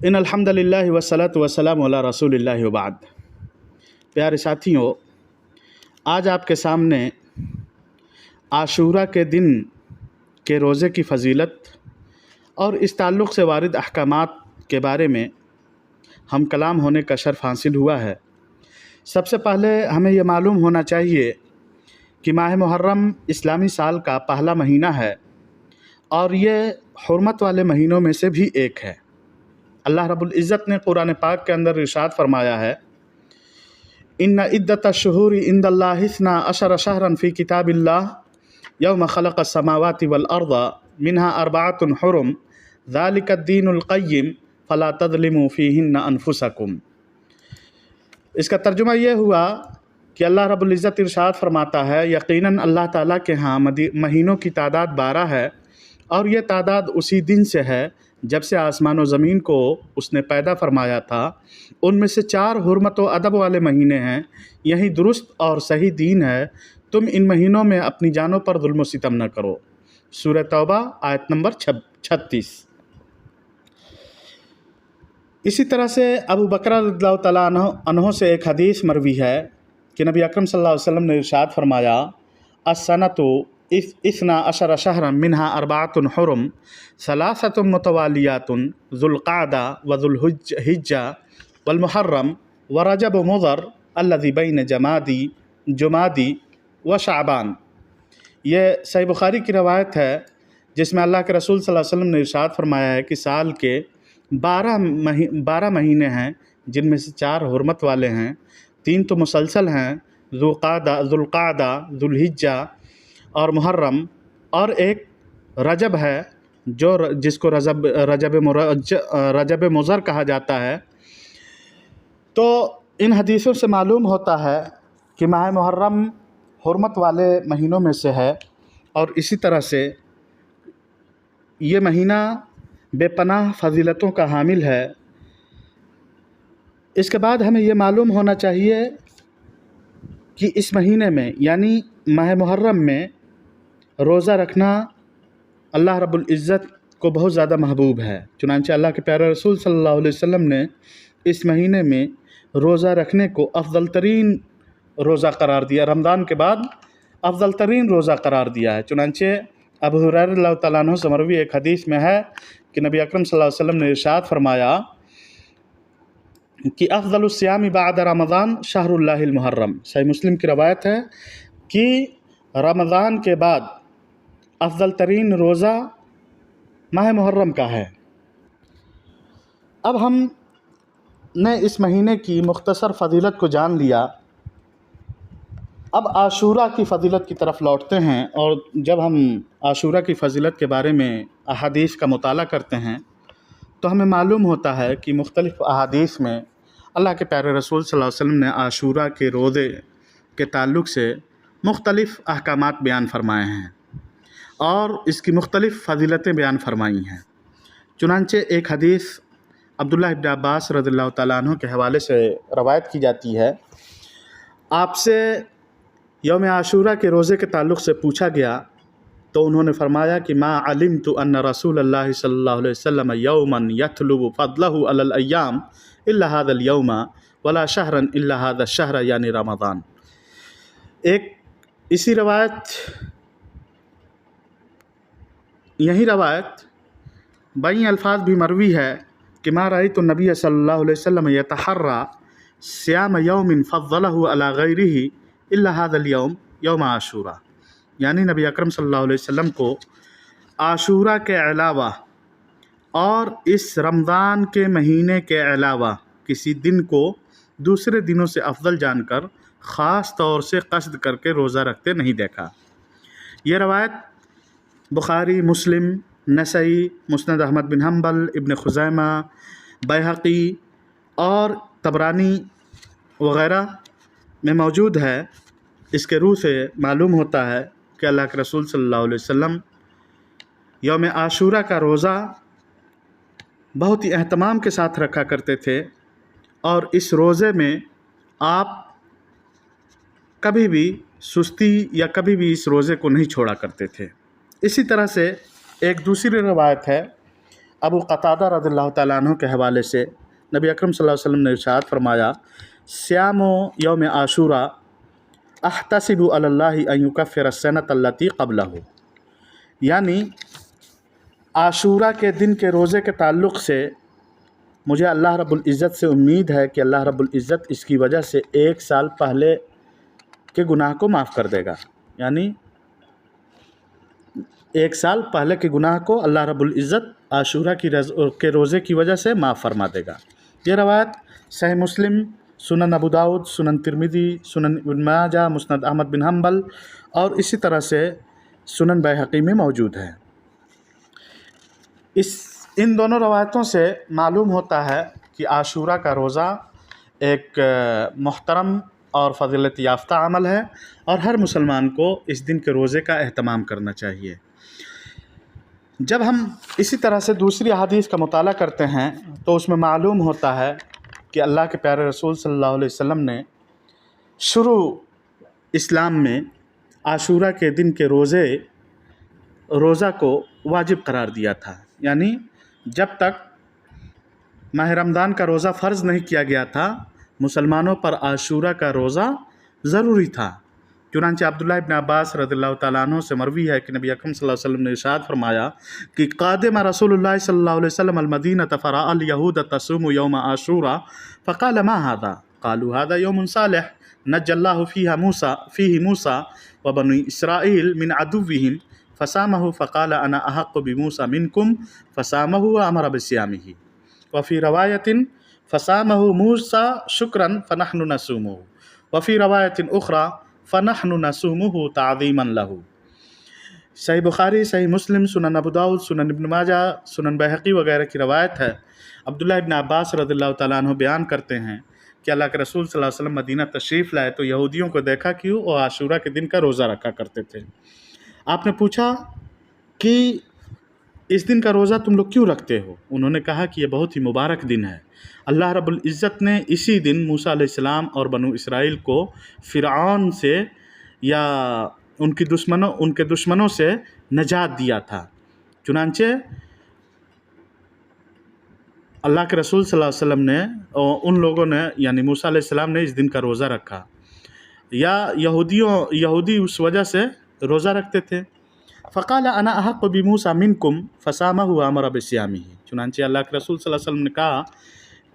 इन अल्हम्दुलिल्लाहि वस्सलातु वस्सलामु अला रसूलिल्लाहि व बाद। प्यारे साथियों, आज आपके सामने आशूरा के दिन के रोज़े की फ़जीलत और इस ताल्लुक़ से वारिद अहकामात के बारे में हम कलाम होने का शर्फ़ हासिल हुआ है। सबसे पहले हमें यह मालूम होना चाहिए कि माह मुहर्रम इस्लामी साल का पहला महीना है और ये हुर्मत वाले महीनों में से भी एक है। अल्लाह रब्बुल इज़्ज़त ने कुरान पाक के अंदर इरशाद फरमाया है, इन्ना इद्दतश-शुहूरि इंदल्लाहि इस्ना अशरा शहरन फ़ी किताबिल्लाह यौम खलक़स समावाति वल अर्ज़ मिन्हा अर्बअतुन हुरुम ज़ालिकद्दीनुल क़य्यिम फ़ला तज़लिमू फ़ीहिन्ना अनफुसकुम। इसका तर्जुमा ये हुआ कि अल्लाह रब्बुल इज़्ज़त इरशाद फरमाता है, यकीनन अल्लाह ताला के यहाँ महीनों की तादाद 12 है और ये तादाद उसी दिन से है जब से आसमान व ज़मीन को उसने पैदा फरमाया था। उनमें से 4 हुर्मत व अदब वाले महीने हैं। यही दुरुस्त और सही दीन है। तुम इन महीनों में अपनी जानों पर जुल्म व सितम न करो। सूरह तौबा आयत नंबर 36। इसी तरह से अबू बकर रज़ियल्लाहु तआला अन्हु से एक हदीस मरवी है कि नबी अकरम सल्लल्लाहु अलैहि वसल्लम ने इरशाद फरमाया, अस्सनतु इस्ना अशरा शहरन मिन्हा अर्बअतुन हुरुम सलासतुन मुतवालियातुन ज़ुल्क़अदा व ज़ुल्हिज्जा वल मुहर्रम व रजब मुज़र अल्लज़ी बैन जुमादी व शाबान। ये सही बुखारी की रवायत है जिसमें अल्लाह के रसूल सल्लल्लाहु अलैहि वसल्लम ने इरशाद फरमाया है कि साल के 12 महीने हैं जिनमें से 4 हुर्मत वाले हैं, 3 तो मुसलसल हैं, ज़ुल्क़अदा, ज़ुल्हिज्जा और मुहर्रम, और एक रजब है जो जिसको रजब मुज़र कहा जाता है। तो इन हदीसों से मालूम होता है कि माह मुहर्रम हुर्मत वाले महीनों में से है और इसी तरह से ये महीना बेपनाह फ़जीलतों का हामिल है। इसके बाद हमें ये मालूम होना चाहिए कि इस महीने में यानी माह मुहर्रम में रोज़ा रखना अल्लाह रब्बुल इज़्ज़त को बहुत ज़्यादा महबूब है। चुनांचे अल्लाह के प्यारे रसूल सल्लल्लाहु अलैहि वसल्लम ने इस महीने में रोज़ा रखने को अफ़ज़ल तरीन रोज़ा करार दिया, रमज़ान के बाद अफ़ज़ल तरीन रोज़ा करार दिया है। चुनांचे अबू हुरैरा रज़ियल्लाहु तआला अन्हु से मरवी एक हदीस में है कि नबी अकरम सल्लल्लाहु अलैहि वसल्लम ने इरशाद फरमाया कि अफ़ज़लुस सियामी बअद रमज़ान शहरुल्लाहिल मुहर्रम। सही मुस्लिम की रवायत है कि रमज़ान के बाद अफ़ज़ल तरीन रोज़ा माह मुहर्रम का है। अब हमने इस महीने की मुख्तसर फ़जीलत को जान लिया। अब आशूरा की फ़जीलत की तरफ लौटते हैं, और जब हम आशूरा की फ़जीलत के बारे में अहादीस का मुताला करते हैं तो हमें मालूम होता है कि मुख्तलिफ़ अहादीस में अल्लाह के प्यारे रसूल सल्लल्लाहु अलैहि वसल्लम ने आशूरा के रोज़े के ताल्लुक़ से मुख्तलिफ़ अहकामात बयान फरमाए हैं और इसकी मुख्तलिफ़ फ़जीलतें बयान फरमाई हैं। चुनांचे एक हदीस अब्दुल्लाह इब्न अब्बास रज़ियल्लाहु तआला अन्हु के हवाले से रवायत की जाती है। आपसे यौम आशूरा के रोज़े के ताल्लुक़ से पूछा गया तो उन्होंने फरमाया कि मा अलिमतु अन्न रसूलल्लाह सल्लल्लाहु अलैहि वसल्लम यौमन यतलुबु फ़ज़लहु अलल अय्याम इल्ला हाज़ल यौम वला शहरन इल्ला हाज़ा शहर यानी रमज़ान। एक इसी रवायत यही रवायत बाई अल्फाज भी मरवी है कि मा रअयतु नबी सल्लल्लाहु अलैहि वसल्लम यतहर्रा सियाम यौमिन फ़ज़्ज़लहु अला गैरिही इल्ला हाज़ल यौम यौम आशूरा। यानी नबी अकरम सल्लल्लाहु अलैहि वसल्लम को आशूरा के अलावा और इस रमज़ान के महीने के अलावा किसी दिन को दूसरे दिनों से अफजल जानकर ख़ास तौर से क़स्द करके रोज़ा रखते नहीं देखा। ये रवायत बुखारी, मुस्लिम, नसई, मुस्नद अहमद बिन हम्बल, इब्न खुज़ैमा, बैहक़ी और तबरानी वग़ैरह में मौजूद है। इसके रूह से मालूम होता है कि अल्लाह के रसूल सल्लल्लाहु अलैहि वसल्लम यौम आशूरा का रोज़ा बहुत ही अहतमाम के साथ रखा करते थे और इस रोज़े में आप कभी भी सुस्ती या कभी भी इस रोज़े को नहीं छोड़ा करते थे। इसी तरह से एक दूसरी रवायत है अबू क़तादा रज़ियल्लाहु ताला अन्हु के हवाले से नबी अकरम सल्लल्लाहु अलैहि वसल्लम ने इरशाद फरमाया, स्यामो यौम आशूरा अहतसिबु अलल्लाहि अन युकफ्फिर सनत अल्लती क़ब्लहु, यानी आशूरा के दिन के रोज़े के ताल्लुक़ से मुझे अल्लाह रब्बुल इज़्ज़त से उम्मीद है कि अल्लाह रब्बुल इज़्ज़त इसकी वजह से 1 साल पहले के गुनाह को माफ़ कर देगा, यानी 1 साल पहले के गुनाह को अल्लाह रब्बुल इज़्ज़त आशूरा के रोज़े की वजह से माफ़ फरमा देगा। ये रवायत सही मुस्लिम, सुनन अबू दाऊद, सुनन तिरमिज़ी, सुनन इब्न माजा, मुस्नद अहमद बिन हम्बल और इसी तरह से सुनन बैहक़ी में मौजूद है। इन दोनों रवायतों से मालूम होता है कि आशूरा का रोज़ा एक मुहतरम और फ़ज़ीलत याफ्ता अमल है और हर मुसलमान को इस दिन के रोज़े का एहतमाम करना चाहिए। जब हम इसी तरह से दूसरी हदीस का मुताला करते हैं तो उसमें मालूम होता है कि अल्लाह के प्यारे रसूल सल्लल्लाहु अलैहि वसल्लम ने शुरू इस्लाम में आशूरा के दिन के रोज़ा को वाजिब करार दिया था, यानी जब तक माह रमज़ान का रोज़ा फ़र्ज़ नहीं किया गया था मुसलमानों पर आशूरा का रोज़ा ज़रूरी था। चुनांचे अब्दुल्लाह इब्न अब्बास रज़ियल्लाहु ताला अन्हु से मरवी है कि नबी अकरम सल्लल्लाहु अलैहि वसल्लम ने इरशाद फरमाया कि क़ादिम रसूलुल्लाह सल्लल्लाहु अलैहि वसल्लम अल-मदीनत फ़रअल यहूद तसूमु यौम आशूरा फ़क़ाल मा हाज़ा क़ालू हाज़ा यौमुन सालिह नज्जल्लाहु फ़ीही मूसा व बनी इसराईल मिन अदुव्विहिम फ़सामहु फ़क़ाल अना अहक़्क़ु बिमूसा मिनकुम फ़सामहु व अमर बिसियामिही व फ़ी रवायतिन फ़सामहु मूसा शुक्रन फ़नहनु नसूमुहु व फ़ी रवायतिन उख़रा फ़नहनु नसूमुहु ताज़ीमन लहू। सही बुखारी, सही मुस्लिम, सुनन अबू दाऊद, सुनन इब्न माजा, सुनन बैहक़ी वगैरह की रवायत है। अब्दुल्लाह इब्न अब्बास रज़ियल्लाहु ताला अन्हु बयान करते हैं कि अल्लाह के रसूल सल्लल्लाहु अलैहि वसल्लम मदीना तशरीफ़ लाए तो यहूदियों को देखा कि वो आशूरा के दिन का रोज़ा रखा करते थे। आपने पूछा कि इस दिन का रोज़ा तुम लोग क्यों रखते हो? उन्होंने कहा कि ये बहुत ही मुबारक दिन है। अल्लाह रब्बुल इज़्ज़त ने इसी दिन मूसा अलैहिस्सलाम और बनु इसराइल को फ़िरऔन से या उनके दुश्मनों से नजात दिया था। चुनांचे अल्लाह के रसूल सल्लल्लाहु अलैहि वसल्लम ने उन लोगों ने यानी मूसा अलैहिस्सलाम ने इस दिन का रोज़ा रखा या यहूदी उस वजह से रोज़ा रखते थे। फ़क़ाल अना अहक़्क़ु बिमूसा मिनकुम फ़सामहु व अमर बिसियामिही। चुनांचे अल्लाह के रसूल सल्लल्लाहु अलैहि वसल्लम ने कहा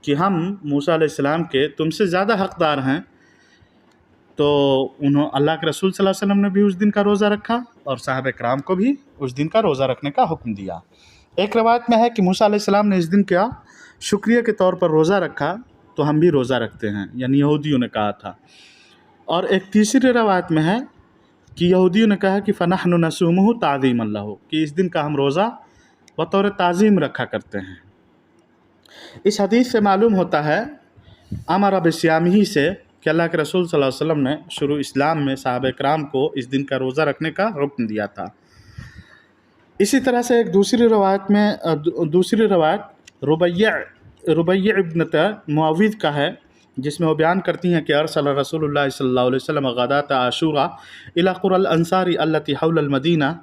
कि हम मूसा अलैहिस्सलाम के तुमसे ज़्यादा हक़दार हैं, तो अल्लाह के रसूल सल्लल्लाहु अलैहि वसल्लम ने भी उस दिन का रोज़ा रखा और साहबे कराम को भी उस दिन का रोज़ा रखने का हुक्म दिया। एक रवायत में है कि मूसा अलैहिस्सलाम ने इस दिन का शुक्रिया के तौर पर रोज़ा रखा तो हम भी रोज़ा रखते हैं, यानी यहूदियों ने कहा था। और एक तीसरी रवायत में है कि यहूदियों ने कहा कि फ़नहनु नसूमुहु ताज़ीमन लहू, कि इस दिन का हम रोज़ा बतौर ताज़ीम रखा करते हैं। इस हदीस से मालूम होता है अमर बिसियामिही से कि अल्लाह के रसूल सल्लल्लाहु अलैहि वसल्लम ने शुरू इस्लाम में साहबे कराम को इस दिन का रोज़ा रखने का हुक्म दिया था। इसी तरह से एक दूसरी रवायत रुबैया इब्न मुआविज़ का है, जिसमें वो बयान करती हैं कि अरसल रसूलुल्लाह सल्लल्लाहु अलैहि वसल्लम गदात आशूरा इला कुरल अंसारी अल्लती हौलल मदीना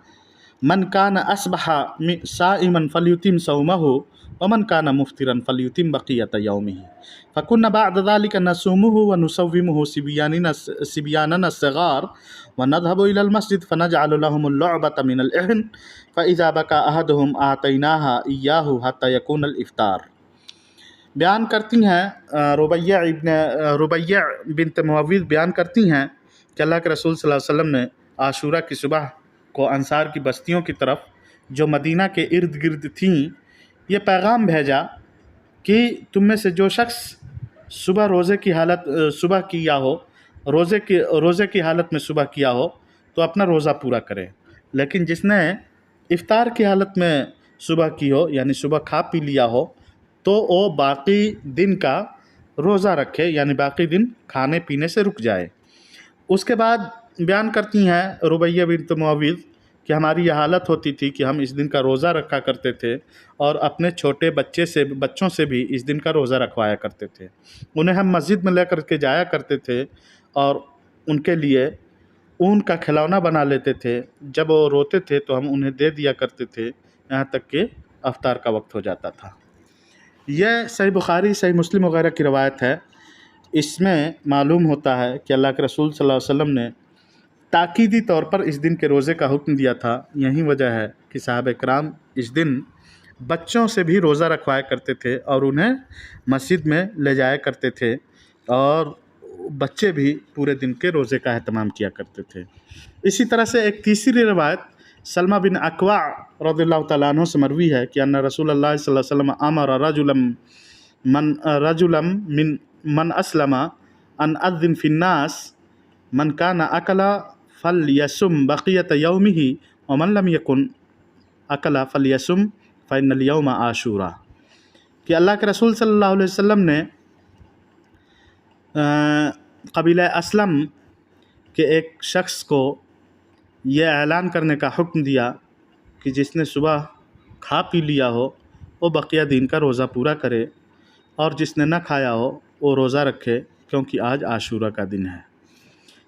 मन कान अस्बहा साइमन फलयुतिम सौमहु व मन कान मुफ्तिरन फलयुतिम बक़ियत यौमिही फ़कुन्ना बअद ज़ालिका नसूमुहु व नुसव्विमुहु सिबियानना अस्सग़ार व नज़हबु इलल मस्जिद फ़नजअलु लहुमुल लुअबता मिनल इह्न फ़इज़ा बका अहदुहुम आतैनाहा इय्याहु हत्ता यकूनल इफ़्तार। बयान करती हैं रुबैया बिन्त मुआविज़ बयान करती हैं कि अल्लाह के रसूल सल्लल्लाहु अलैहि वसल्लम ने आशूरा की सुबह को अंसार की बस्तियों की तरफ जो मदीना के इर्द गिर्द थीं ये पैगाम भेजा कि तुम में से जो शख्स सुबह रोज़े की हालत में सुबह किया हो तो अपना रोज़ा पूरा करे, लेकिन जिसने इफ़्तार की हालत में सुबह की हो यानी सुबह खा पी लिया हो तो वो बाकी दिन का रोज़ा रखे, यानी बाकी दिन खाने पीने से रुक जाए। उसके बाद बयान करती हैं रुबैया बिन्त मुआविज़ कि हमारी यह हालत होती थी कि हम इस दिन का रोज़ा रखा करते थे और अपने छोटे बच्चों से भी इस दिन का रोज़ा रखवाया करते थे। उन्हें हम मस्जिद में लेकर के जाया करते थे और उनके लिए ऊन का खिलौना बना लेते थे। जब वो रोते थे तो हम उन्हें दे दिया करते थे, यहाँ तक कि افطار کا وقت ہو جاتا تھا۔ یہ صحیح بخاری صحیح مسلم وغیرہ کی روایت ہے۔ اس میں معلوم ہوتا ہے کہ اللہ کے رسول صلی اللہ علیہ وسلم نے تاکیدی طور پر اس دن کے روزے کا حکم دیا تھا۔ یہی وجہ ہے کہ صحابہ کرام اس دن بچوں سے بھی روزہ رکھوایا کرتے تھے اور انہیں مسجد میں لے جایا کرتے تھے، اور بچے بھی پورے دن کے روزے کا اہتمام کیا کرتے تھے۔ اسی طرح سے ایک تیسری روایت سلمہ بن اکوع رضی اللہ تعالیٰ عنہ سے مروی ہے کہ ان رسول اللہ صلی اللہ علیہ وسلم امر رجلا من اسلم ان اذن فی الناس من کان اکل فلیصم بقیۃ یومہ ومن لم یکن اکل فلیصم فإن اليوم عاشورا، کہ اللہ کے رسول صلی اللہ علیہ وسلم نے قبیلہ اسلم کے ایک شخص کو یہ اعلان کرنے کا حکم دیا کہ جس نے صبح کھا پی لیا ہو وہ بقیہ دن کا روزہ پورا کرے، اور جس نے نہ کھایا ہو وہ روزہ رکھے، کیونکہ آج عاشورہ کا دن ہے۔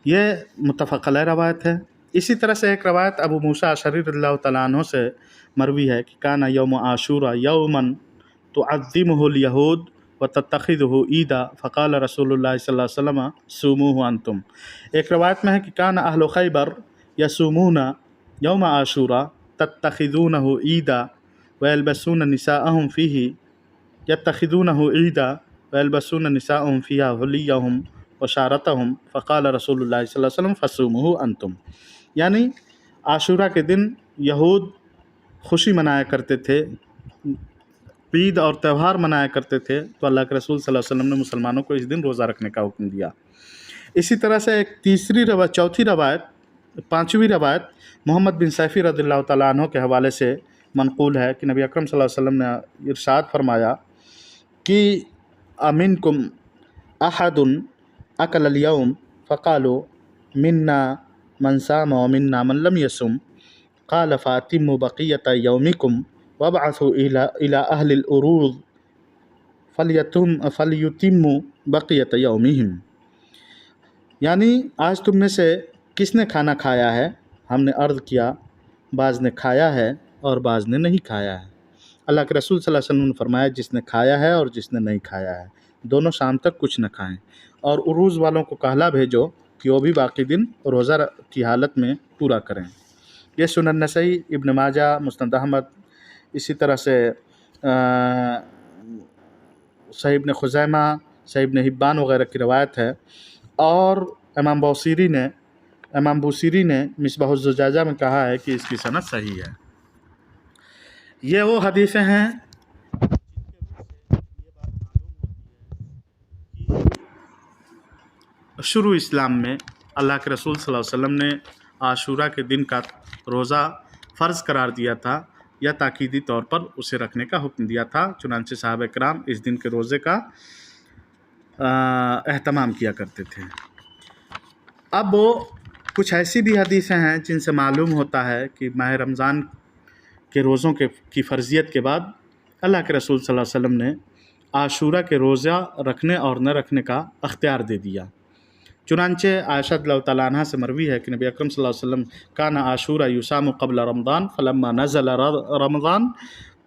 یہ متفق علیہ روایت ہے۔ اسی طرح سے ایک روایت ابو موسیٰ اشعری رضی اللہ تعالیٰ عنہ سے مروی ہے کہ کانا یوم عاشورہ یوماً تعظمہ الیہود وتتخذہ عیدا فقال رسول اللہ صلی اللہ علیہ وسلم صوموہ انتم۔ ایک روایت میں ہے کہ کان اہل خیبر یصومون یوم عاشورہ تتخذونہ عیدا ویلبسون نساءہم فیہ یتخذونہ عیدا ویلبسون نساءہم فیہا حلیہم وشارتہم فقال رسول اللہ صلی اللہ علیہ وسلم فصوموہ انتم، یعنی عاشورہ کے دن یہود خوشی منایا کرتے تھے، عید اور تہوار منایا کرتے تھے، تو اللہ کے رسول صلی اللہ علیہ وسلم نے مسلمانوں کو اس دن روزہ رکھنے کا حکم دیا۔ اسی طرح سے ایک پانچویں روایت محمد بن سیفی رضی اللہ تعالیٰ عنہ کے حوالے سے منقول ہے کہ نبی اکرم صلی اللہ علیہ وسلم نے ارشاد فرمایا کہ امنکم احد اکل اليوم فقالوا منا من صام ومنا من لم يصم قال فاتموا بقیۃ یومکم وابعثوا الى اہل الارض فلیتموا بقیۃ یومہم، یعنی آج تم میں سے کس نے کھانا کھایا ہے؟ ہم نے عرض کیا بعض نے کھایا ہے اور بعض نے نہیں کھایا ہے۔ اللہ کے رسول صلی اللہ علیہ وسلم نے فرمایا جس نے کھایا ہے اور جس نے نہیں کھایا ہے دونوں شام تک کچھ نہ کھائیں، اور عروض والوں کو کہلا بھیجو کہ وہ بھی باقی دن روزہ کی حالت میں پورا کریں۔ یہ سنن نسائی، ابن ماجہ، مسند احمد، اسی طرح سے صحیح ابن خزیمہ، صحیح ابن حبان وغیرہ کی روایت ہے، اور امام بوصیری نے مصباح الزجاجہ میں کہا ہے کہ اس کی سند صحیح ہے۔ یہ وہ حدیثیں ہیں شروع اسلام میں اللہ کے رسول صلی اللہ علیہ وسلم نے عاشورہ کے دن کا روزہ فرض قرار دیا تھا، یا تاکیدی طور پر اسے رکھنے کا حکم دیا تھا، چنانچہ صحابہ کرام اس دن کے روزے کا اہتمام کیا کرتے تھے۔ اب وہ کچھ ایسی بھی حدیثیں ہیں جن سے معلوم ہوتا ہے کہ ماہ رمضان کے روزوں کی فرضیت کے بعد اللہ کے رسول صلی اللہ علیہ وسلم نے عاشورہ کے روزہ رکھنے اور نہ رکھنے کا اختیار دے دیا۔ چنانچہ عائشہ رضی اللہ تعالیٰ عنہ سے مروی ہے کہ نبی اکرم صلی اللہ علیہ وسلم کان عاشورہ یصام قبل رمضان فلما نزل رمضان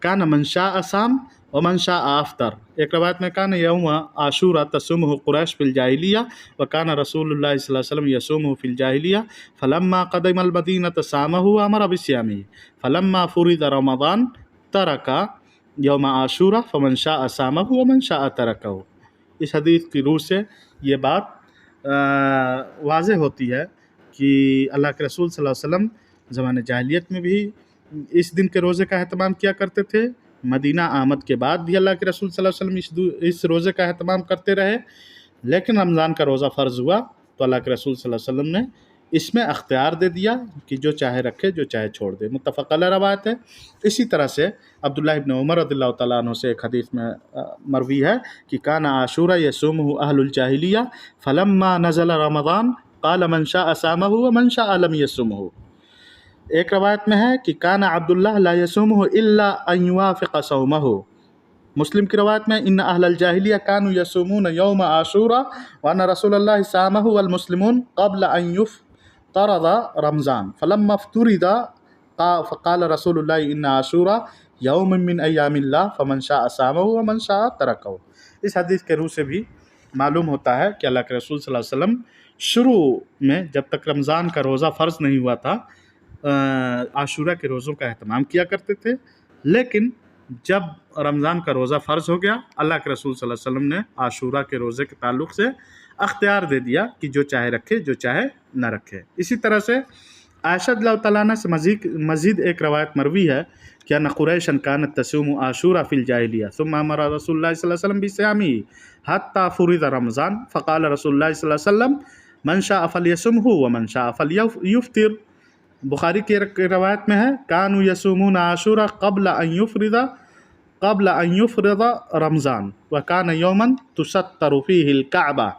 کان من شاء صام ومن شاء افطر۔ ایک روایت میں کان یوم عاشورہ تصومہ قریش فی الجاہلیہ وکان رسول اللہ صلی اللہ علیہ وسلم یصومہ فی الجاہلیہ فلما قدم المدینہ صامہ وامر بصیامہ فلما فرض رمضان ترک یوم عاشورہ فمن شاء صامہ ومن شاء ترکہ۔ اس حدیث کی روح سے یہ بات واضح ہوتی ہے کہ اللہ کے رسول صلی اللہ علیہ وسلم زمانہ جاہلیت میں بھی اس دن کے روزے کا اہتمام کیا کرتے تھے، مدینہ آمد کے بعد بھی اللہ کے رسول صلی اللہ علیہ وسلم اس روزے کا اہتمام کرتے رہے، لیکن رمضان کا روزہ فرض ہوا تو اللہ کے رسول صلی اللہ علیہ وسلم نے اس میں اختیار دے دیا کہ جو چاہے رکھے جو چاہے چھوڑ دے، متفق علیہ روایت ہے۔ اسی طرح سے عبداللہ ابن عمر رضی اللہ تعالیٰ عنہ سے ایک حدیث میں مروی ہے کہ کان عاشورہ یصومہ اہل الجاہلیہ فلما نزل رمضان قال من شاء صامہ ومن شاء لم یصومہ۔ ایک روایت میں ہے کہ کان عبداللہ لا یصومہ الا ان یوافق صومہ۔ مسلم کی روایت میں ان اہل الجاہلیہ کانوا یصومون یوم عاشورہ وان رسول اللہ صامہ والمسلمون قبل ان یفترض رمضان فلما افترض فقال رسول اللہ ان عاشورہ यौम मिन अय्यामिल्लाह फमन शाअ सामहु व मन शाअ तरकहु। इस हदीस के रूह से भी मालूम होता है कि अल्लाह के रसूल सल्लल्लाहु अलैहि वसल्लम शुरू में जब तक रमज़ान का रोज़ा फ़र्ज़ नहीं हुआ था आशूरा के रोज़ों का अहतमाम किया करते थे, लेकिन जब रमज़ान का रोज़ा फ़र्ज़ हो गया अल्लाह के रसूल सल्लल्लाहु अलैहि वसल्लम ने आशूरा के रोज़े के ताल्लुक़ से अख्तियार दे दिया कि जो चाहे रखे जो चाहे न रखे। इसी तरह से आयशा रज़ियल्लाहु तआला अन्हा से मज़ीद एक रवायत मरवी है कि अन्न कुरैशन कानत तसूमु आशूरा फ़िल जाहिलिया सुम्मा अमरा रसूलुल्लाह सल्लल्लाहु अलैहि वसल्लम बिसियामिही हत्ता फुरिद रमज़ान फ़क़ाल रसूलुल्लाह सल्लल्लाहु अलैहि वसल्लम मन शाअ फ़लयसुमहु व मन शाअ फ़लयुफ़्तिर। बुखारी की रवायत में है कानू यसुमून आशूरा क़ब्ल अन युफ़रिदा रमज़ान व कान यौमन तुसत्तरु फ़ीहिल कअबा।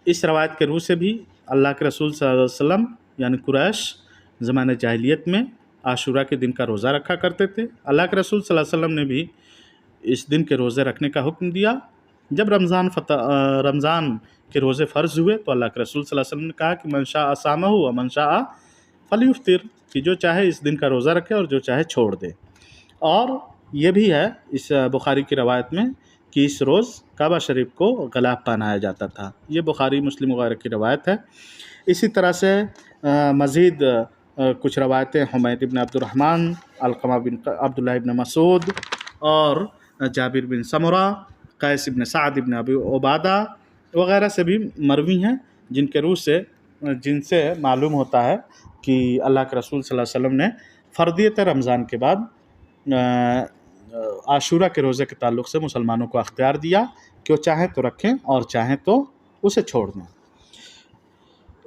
इस रवायत के रूह से भी अल्लाह के रसूल सल्लल्लाहु अलैहि वसल्लम यानी कुरैश ज़माने जाहिलियत में आशूरा के दिन का रोज़ा रखा करते थे। अल्लाह के रसूल सल्लल्लाहु अलैहि वसल्लम ने भी इस दिन के रोज़े रखने का हुक्म दिया। जब रमज़ान के रोज़े फ़र्ज़ हुए तो अल्लाह के रसूल सल्लल्लाहु अलैहि वसल्लम ने कहा कि मन शाअ सामहु व मन शाअ फ़लयुफ़्तिर, कि जो चाहे इस दिन का रोज़ा रखे और जो चाहे छोड़ दे। और ये भी है इस बुखारी की रवायत में कि इस रोज़ काबा शरीफ को ग़िलाफ़ पहनाया जाता था। ये बुखारी मुस्लिम वगैरह की रवायत है। इसी तरह से मज़ीद कुछ रवायतें हुमैद इब्न अब्दुर्रहमान, अलक़मा बिन अब्दुल्लाह इब्न मसूद और जाबिर बिन समरा, कैस इब्न साद इब्न अबी उबादा वगैरह से भी मरवी हैं, जिनसे मालूम होता है कि अल्लाह के रसूल सल्लल्लाहु अलैहि वसल्लम ने फ़र्दियत रमज़ान के बाद आशूरा के रोज़े के ताल्लुक़ से मुसलमानों को अख्तियार दिया कि वो चाहें तो रखें और चाहें तो उसे छोड़ दें।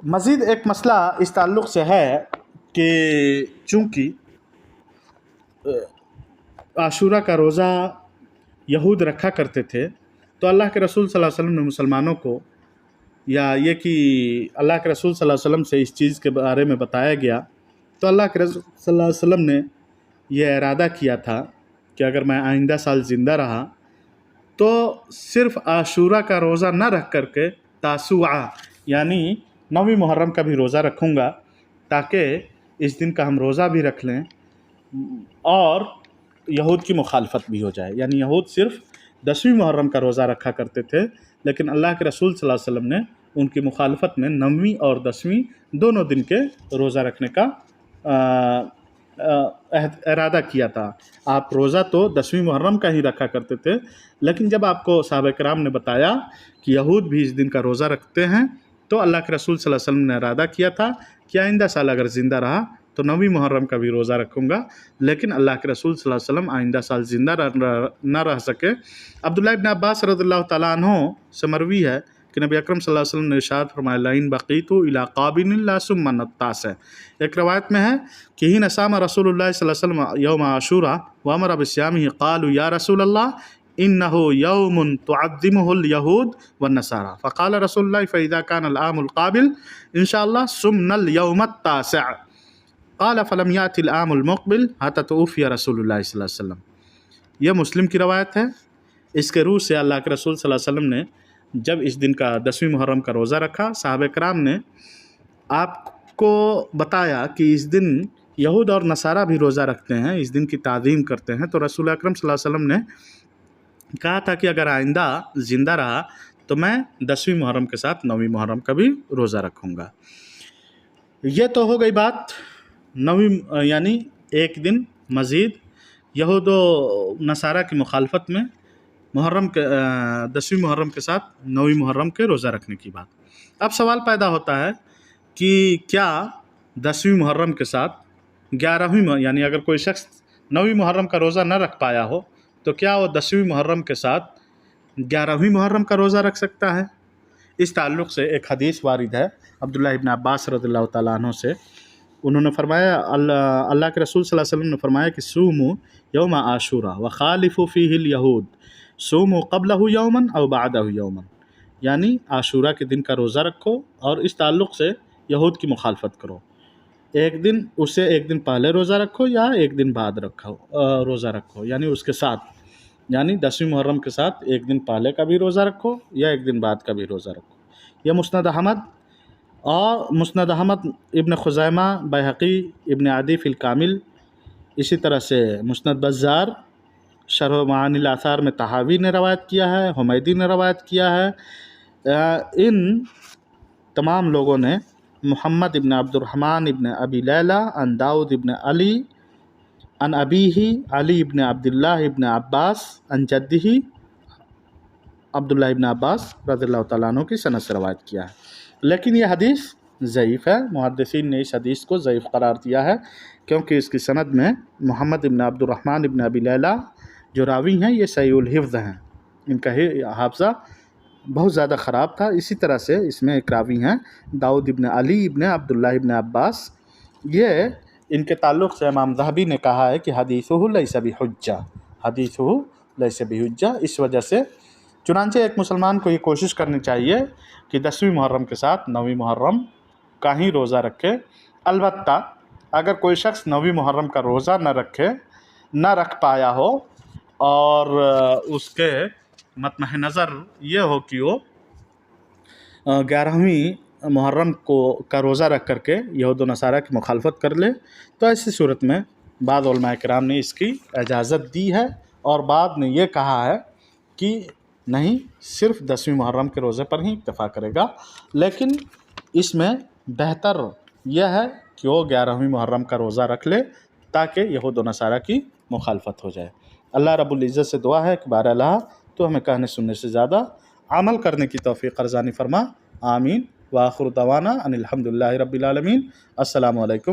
मज़ीद एक मसला इस ताल्लुक़ से है कि चूँकि आशूरा का रोज़ा यहूद रखा करते थे तो अल्लाह के रसूल सल्लल्लाहु अलैहि वसल्लम ने मुसलमानों को, या ये कि अल्लाह के रसूल सल्लल्लाहु अलैहि वसल्लम से इस चीज़ के बारे में बताया गया तो अल्लाह के रसूल सल्लल्लाहु अलैहि वसल्लम ने यह इरादा किया था कि अगर मैं आइंदा साल ज़िंदा रहा तो सिर्फ़ आशूरा का रोज़ा न रख करके तासुआ यानी 9वीं मुहर्रम का भी रोज़ा रखूँगा, ताकि इस दिन का हम रोज़ा भी रख लें और यहूद की मुखालफत भी हो जाए। यानी यहूद सिर्फ़ 10वीं मुहर्रम का रोज़ा रखा करते थे, लेकिन अल्लाह के रसूल सल्लल्लाहु अलैहि वसल्लम ने उनकी मुखालफत में 9वीं और 10वीं दोनों दिन के रोज़ा रखने का इरादा किया था। आप रोज़ा तो 10वीं मुहर्रम का ही रखा करते थे, लेकिन जब आपको सहाबा किराम ने बताया कि यहूद भी इस दिन का रोज़ा रखते हैं तो अल्लाह के रसूल सल्लल्लाहु अलैहि वसल्लम ने इरादा किया था कि आइंदा साल अगर ज़िंदा रहा तो 9वीं मुहर्रम का भी रोज़ा रखूँगा। लेकिन अल्लाह के रसूल सल्लल्लाहु अलैहि वसल्लम आइंदा साल ज़िंदा न रह सके। अब्दुल्लाह इब्न अब्बास रज़ियल्लाहु तआला अन्हु से मरवी है कि नबी अकरम सल्लल्लाहु अलैहि वसल्लम ने इरशाद फरमाया लइन बक़ीतु इला क़ाबिनिन ला सुम्मा नत्तास है। एक रवायत में है कि हिन सामा रसूलुल्लाह सल्लल्लाहु अलैहि वसल्लम यौम आशूरा व अमरा बिसियामिही क़ालू या रसूलल्लाह इन्नहु यौमुन तुअज़्ज़िमुहुल यहूद वन्नसारा फ़क़ाल रसूलुल्लाह फ़इज़ा कानल आमुल क़ाबिल इंशाअल्लाह सुम्नल यौमत तासिअ क़ाल फ़लम यातिल आमुल मुक़बिल हत्ता तुवफ़िया रसूलुल्लाह सल्लल्लाहु अलैहि वसल्लम। यह मुस्लिम की रवायत है। इसके रूह से अल्लाह के रसूल सल्लल्लाहु अलैहि वसल्लम ने जब इस दिन का 10वीं मुहर्रम का रोज़ा रखा, सहाबा किराम ने आपको बताया कि इस दिन यहूद और नसारा भी रोज़ा रखते हैं, इस दिन की ताज़ीम करते हैं, तो रसूल अकरम सल्लल्लाहु अलैहि वसल्लम ने कहा था कि अगर आइंदा ज़िंदा रहा तो मैं 10वीं मुहर्रम के साथ 9वीं मुहर्रम का भी रोज़ा रखूँगा। ये तो हो गई बात 9वीं यानी एक दिन मज़ीद यहूद व नसारा की मुखालफत में मुहर्रम के 10वीं मुहर्रम के साथ 9वीं मुहर्रम के रोज़ा रखने की बात। अब सवाल पैदा होता है कि क्या 10वीं मुहर्रम के साथ 11वीं यानी अगर कोई शख्स 9वीं मुहर्रम का रोज़ा न रख पाया हो तो क्या वो 10वीं मुहर्रम के साथ 11वीं मुहर्रम का रोज़ा रख सकता है? इस ताल्लुक़ से एक हदीस वारिद है अब्दुल्लाह इब्न अब्बास रज़ियल्लाहु तआला अन्हु से। उन्होंने फरमाया अल्लाह के रसूल सल्लल्लाहु अलैहि वसल्लम ने फरमाया कि सूमू यौम आशूरा व खालिफू फ़ीहिल यहूद सूमू क़ब्लहु यौमन अव बअदहु यौमन, यानी आशूरा के दिन का रोज़ा रखो और इस ताल्लुक़ से यहूद की मुखालफत करो। एक दिन पहले रोज़ा रखो या एक दिन बाद रोज़ा रखो, यानी उसके साथ, यानी 10वीं मुहर्रम के साथ एक दिन पहले का भी रोज़ा रखो या एक दिन बाद का भी रोज़ा रखो। यह मुस्नद अहमद इब्न खुज़ैमा, बैहक़ी, इब्न अदी फ़िल कामिल इसी तरह से मुस्नद बज़्ज़ार शरह मानिल आसार में तहावी ने रवायत किया है, हुमैदी ने रवायत किया है। इन तमाम लोगों ने मोहम्मद इब्न अब्दुर्रहमान इब्न अबी लैला अन दाऊद इब्न अली अन अबीही अली इब्न अब्दुल्लाह इब्न अब्बास अन जद्दिही अब्दुल्लाह इब्न अब्बास रज़ियल्लाहु तआला अन्हु की सनद से रवायत किया है। लेकिन यह हदीस ज़ईफ़ है। मुहद्दिसीन ने इस हदीस को ज़ईफ़ करार दिया है क्योंकि इसकी सनद में मोहम्मद इब्न अब्दुर्रहमान इब्न अबी लैला जो रावी हैं ये सईउल हिफ्ज़ हैं, इनका हाफ़ज़ा बहुत ज़्यादा ख़राब था। इसी तरह से इसमें एक रावी हैं दाऊद इब्न अली इब्न अब्दुल्लाह इब्न अब्बास, ये इनके ताल्लुक़ से इमाम ज़हबी ने कहा है कि हदीसुहु लैसा बिहुज्जा, हदीसुहु लैसा बिहुज्जा। इस वजह से चुनांचे एक मुसलमान को ये कोशिश करनी चाहिए कि 10वीं मुहर्रम के साथ 9वीं मुहर्रम का ही रोज़ा रखे। अलबत्ता अगर कोई शख्स 9वीं मुहर्रम का रोज़ा न रख पाया हो और उसके मतमह नज़र ये हो कि वो 11वीं मुहर्रम का रोज़ा रख करके यहूद व नसारा की मुखालफत कर ले, तो ऐसी सूरत में बाद उलमा किराम ने इसकी इजाज़त दी है और बाद ने ये कहा है कि नहीं, सिर्फ़ 10वीं मुहर्रम के रोज़े पर ही इक्तफ़ा करेगा। लेकिन इसमें बेहतर यह है कि वो 11वीं मुहर्रम का रोज़ा रख ले ताकि यहूद व नसारा की मुखालफत हो जाए। अल्लाह रब्बुल इज़्ज़त से दुआ है कि बारह तो हमें कहने सुनने से ज़्यादा अमल करने की तौफ़ीक़ अर्ज़ानी फ़रमा। आमीन। व आखिर दवाना अनिल हम्दुलिल्लाहि रब्बिल आलमीन। अस्सलामु अलैकुम।